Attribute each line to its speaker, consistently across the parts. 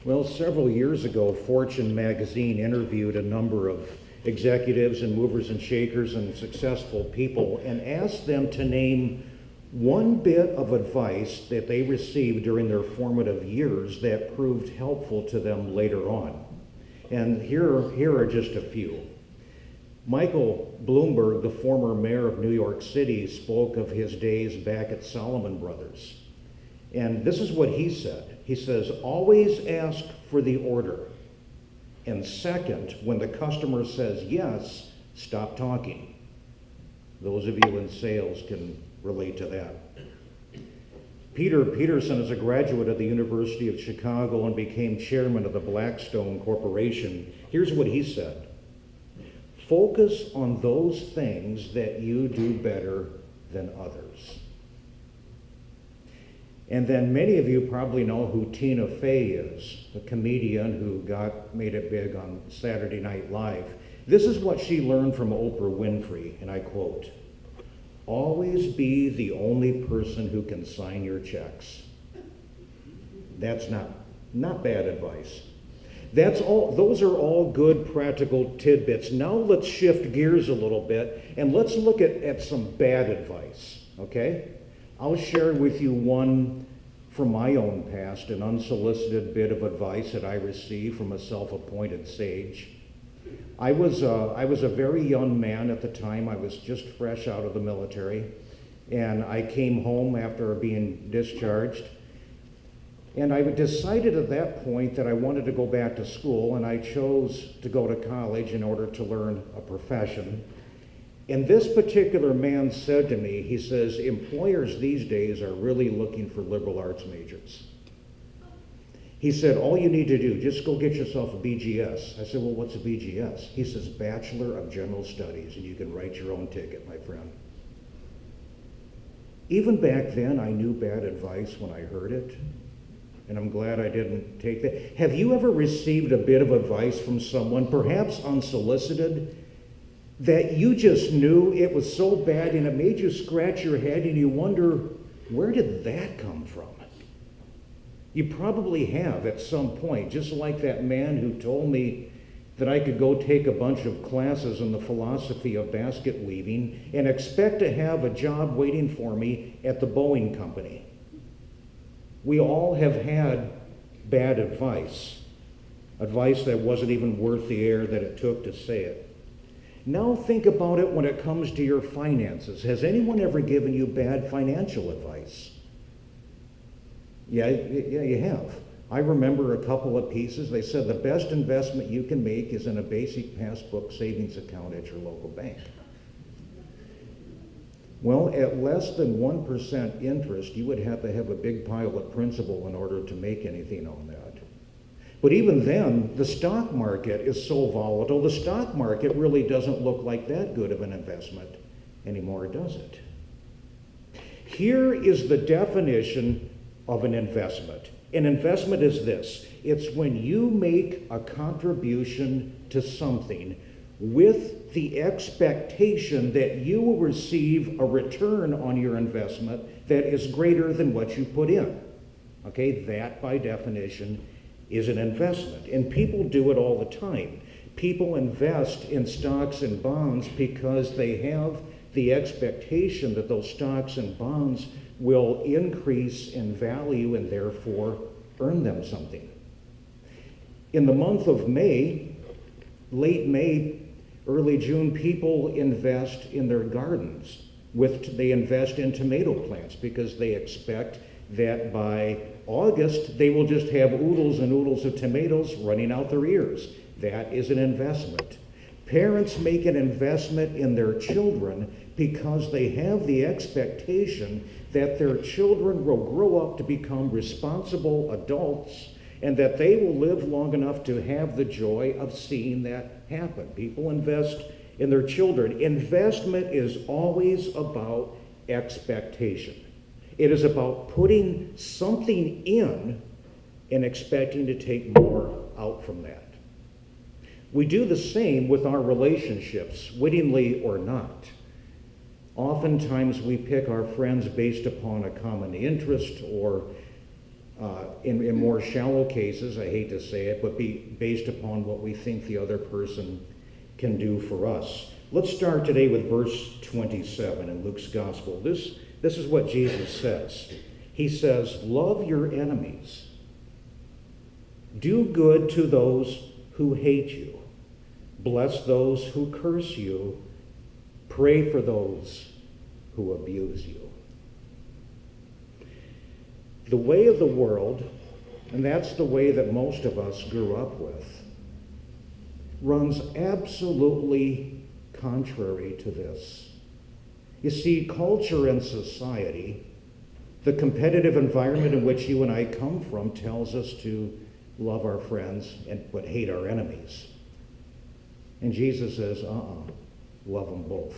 Speaker 1: Well, several years ago, Fortune magazine interviewed a number of executives and movers and shakers and successful people and asked them to name one bit of advice that they received during their formative years that proved helpful to them later on. And here are just a few. Michael Bloomberg, the former mayor of New York City, spoke of his days back at Salomon Brothers. And this is what he said. He says, always ask for the order. And second, when the customer says yes, stop talking. Those of you in sales can relate to that. Peter Peterson is a graduate of the University of Chicago and became chairman of the Blackstone Corporation. Here's what he said. Focus on those things that you do better than others. And then many of you probably know who Tina Fey is, the comedian who made it big on Saturday Night Live. This is what she learned from Oprah Winfrey, and I quote, always be the only person who can sign your checks. That's not bad advice. Those are all good practical tidbits. Now let's shift gears a little bit and let's look at some bad advice, okay? I'll share with you one from my own past, an unsolicited bit of advice that I received from a self-appointed sage. I was a very young man at the time. I was just fresh out of the military, and I came home after being discharged. And I decided at that point that I wanted to go back to school, and I chose to go to college in order to learn a profession. And this particular man said to me, he says, employers these days are really looking for liberal arts majors. He said, all you need to do, just go get yourself a BGS. I said, well, what's a BGS? He says, Bachelor of General Studies, and you can write your own ticket, my friend. Even back then, I knew bad advice when I heard it, and I'm glad I didn't take that. Have you ever received a bit of advice from someone, perhaps unsolicited, that you just knew it was so bad and it made you scratch your head and you wonder, where did that come from? You probably have at some point, just like that man who told me that I could go take a bunch of classes in the philosophy of basket weaving and expect to have a job waiting for me at the Boeing company. We all have had bad advice that wasn't even worth the air that it took to say it. Now think about it when it comes to your finances. Has anyone ever given you bad financial advice? Yeah, you have. I remember a couple of pieces. They said the best investment you can make is in a basic passbook savings account at your local bank. Well, at less than 1% interest, you would have to have a big pile of principal in order to make anything on that. But even then, the stock market is so volatile, the stock market really doesn't look like that good of an investment anymore, does it? Here is the definition of an investment. An investment is this. It's when you make a contribution to something with the expectation that you will receive a return on your investment that is greater than what you put in. Okay, that by definition is an investment. And people do it all the time. People invest in stocks and bonds because they have the expectation that those stocks and bonds will increase in value and therefore earn them something. In the month of May, late May, early June, people invest in their gardens. They invest in tomato plants because they expect that by August, they will just have oodles and oodles of tomatoes running out their ears. That is an investment. Parents make an investment in their children because they have the expectation that their children will grow up to become responsible adults and that they will live long enough to have the joy of seeing that happen. People invest in their children. Investment is always about expectation. It is about putting something in and expecting to take more out from that. We do the same with our relationships, wittingly or not. Oftentimes we pick our friends based upon a common interest or In more shallow cases, I hate to say it, but be based upon what we think the other person can do for us. Let's start today with verse 27 in Luke's Gospel. This is what Jesus says. He says, love your enemies. Do good to those who hate you. Bless those who curse you. Pray for those who abuse you. The way of the world, and that's the way that most of us grew up with, runs absolutely contrary to this. You see, culture and society, the competitive environment in which you and I come from, tells us to love our friends but hate our enemies. And Jesus says, love them both.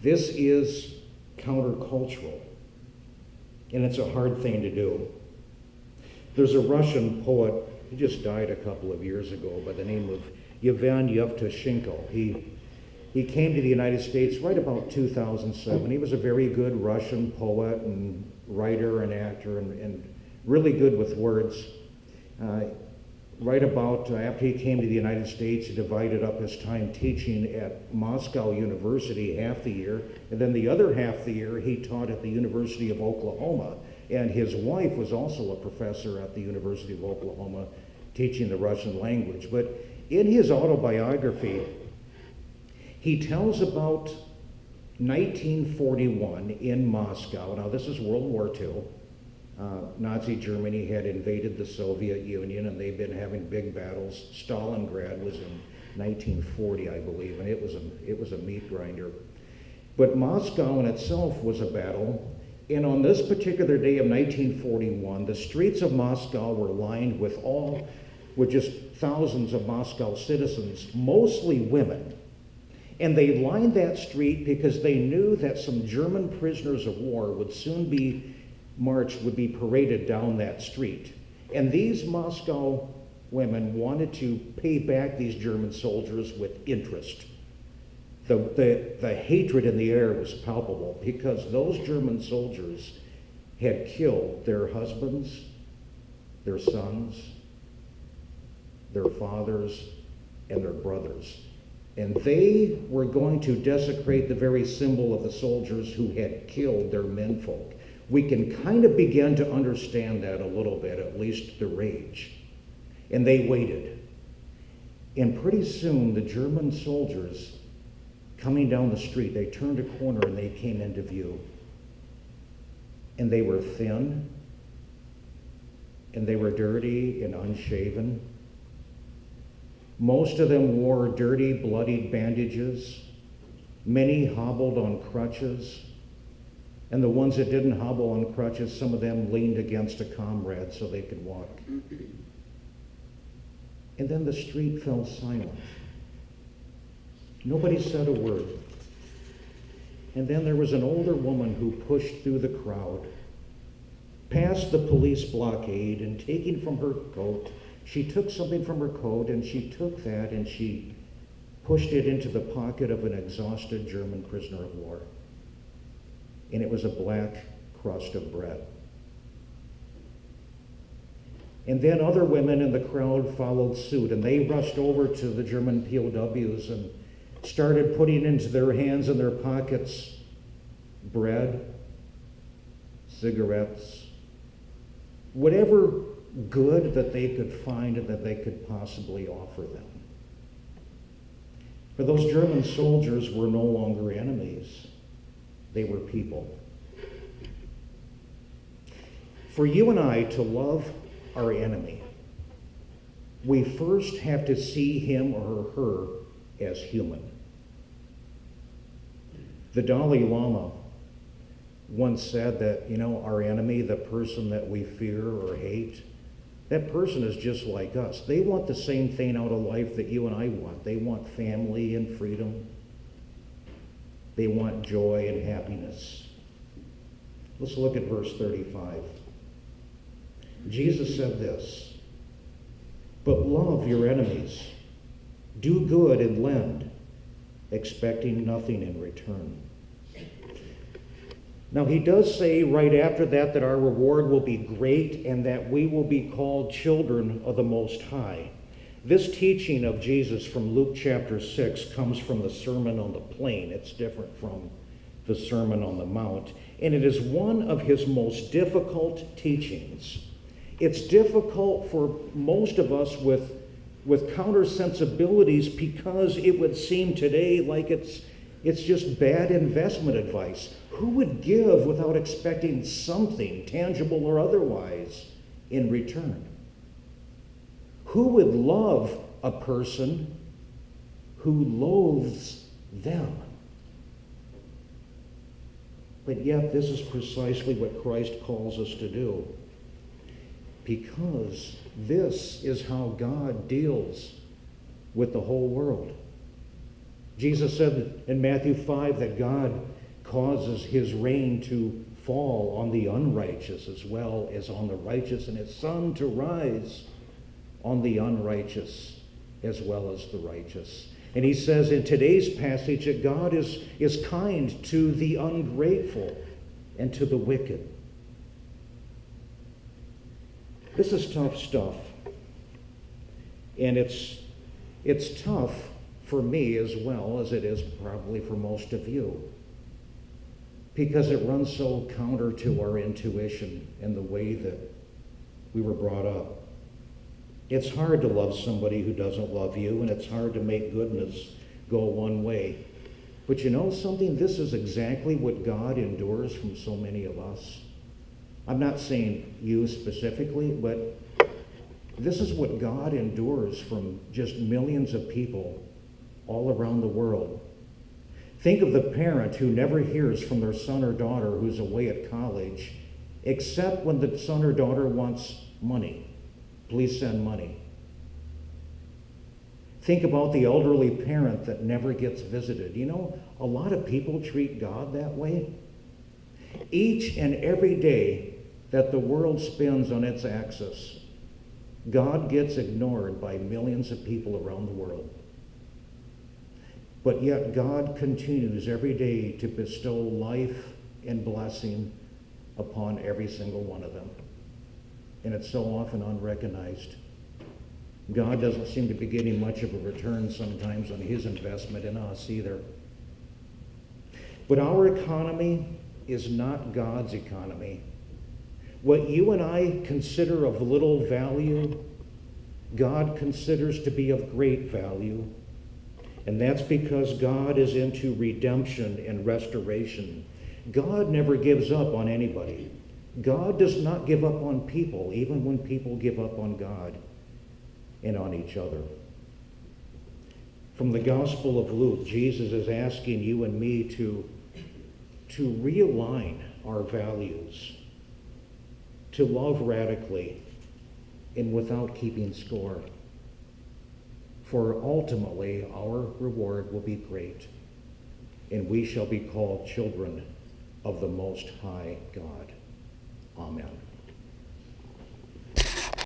Speaker 1: This is countercultural, and it's a hard thing to do. There's a Russian poet, he just died a couple of years ago, by the name of Yevhen Yevtushenko. He came to the United States right about 2007. He was a very good Russian poet and writer and actor and really good with words. Right about after he came to the United States, he divided up his time teaching at Moscow University half the year, and then the other half of the year he taught at the University of Oklahoma. And his wife was also a professor at the University of Oklahoma teaching the Russian language. But in his autobiography, he tells about 1941 in Moscow. Now, this is World War II. Nazi Germany had invaded the Soviet Union, and they've been having big battles. Stalingrad was in 1940, I believe, and it was a meat grinder. But Moscow in itself was a battle. And on this particular day of 1941, the streets of Moscow were lined with just thousands of Moscow citizens, mostly women. And they lined that street because they knew that some German prisoners of war would soon be paraded down that street. And these Moscow women wanted to pay back these German soldiers with interest. The hatred in the air was palpable because those German soldiers had killed their husbands, their sons, their fathers, and their brothers. And they were going to desecrate the very symbol of the soldiers who had killed their menfolk. We can kind of begin to understand that a little bit, at least the rage. And they waited. And pretty soon the German soldiers coming down the street, they turned a corner and they came into view. And they were thin, and they were dirty and unshaven. Most of them wore dirty, bloodied bandages. Many hobbled on crutches. And the ones that didn't hobble on crutches, some of them leaned against a comrade so they could walk. And then the street fell silent. Nobody said a word. And then there was an older woman who pushed through the crowd, past the police blockade, and taking from her coat, she took something from her coat, and she took that and she pushed it into the pocket of an exhausted German prisoner of war. And it was a black crust of bread. And then other women in the crowd followed suit, and they rushed over to the German POWs and started putting into their hands and their pockets bread, cigarettes, whatever good that they could find and that they could possibly offer them. For those German soldiers were no longer enemies. They were people. For you and I to love our enemy, we first have to see him or her as human. The Dalai Lama once said that, our enemy, the person that we fear or hate, that person is just like us. They want the same thing out of life that you and I want. They want family and freedom. They want joy and happiness. Let's look at verse 35. Jesus said this, "But love your enemies. Do good and lend, expecting nothing in return." Now, he does say right after that that our reward will be great and that we will be called children of the Most High. This teaching of Jesus from Luke chapter 6 comes from the Sermon on the Plain. It's different from the Sermon on the Mount, and it is one of his most difficult teachings. It's difficult for most of us with counter sensibilities because it would seem today like it's just bad investment advice. Who would give without expecting something, tangible or otherwise, in return? Who would love a person who loathes them? But yet, this is precisely what Christ calls us to do, because this is how God deals with the whole world. Jesus said in Matthew 5 that God causes his rain to fall on the unrighteous as well as on the righteous, and his sun to rise on the unrighteous as well as the righteous. And he says in today's passage that God is kind to the ungrateful and to the wicked. This is tough stuff. And it's tough for me as well as it is probably for most of you, because it runs so counter to our intuition and the way that we were brought up. It's hard to love somebody who doesn't love you, and it's hard to make goodness go one way. But you know something? This is exactly what God endures from so many of us. I'm not saying you specifically, but this is what God endures from just millions of people all around the world. Think of the parent who never hears from their son or daughter who's away at college, except when the son or daughter wants money. Please send money. Think about the elderly parent that never gets visited. You know, a lot of people treat God that way. Each and every day that the world spins on its axis, God gets ignored by millions of people around the world. But yet God continues every day to bestow life and blessing upon every single one of them. And it's so often unrecognized. God doesn't seem to be getting much of a return sometimes on his investment in us either. But our economy is not God's economy. What you and I consider of little value, God considers to be of great value. And that's because God is into redemption and restoration. God never gives up on anybody. God does not give up on people, even when people give up on God and on each other. From the Gospel of Luke, Jesus is asking you and me to realign our values, to love radically and without keeping score. For ultimately, our reward will be great, and we shall be called children of the Most High God. Amen.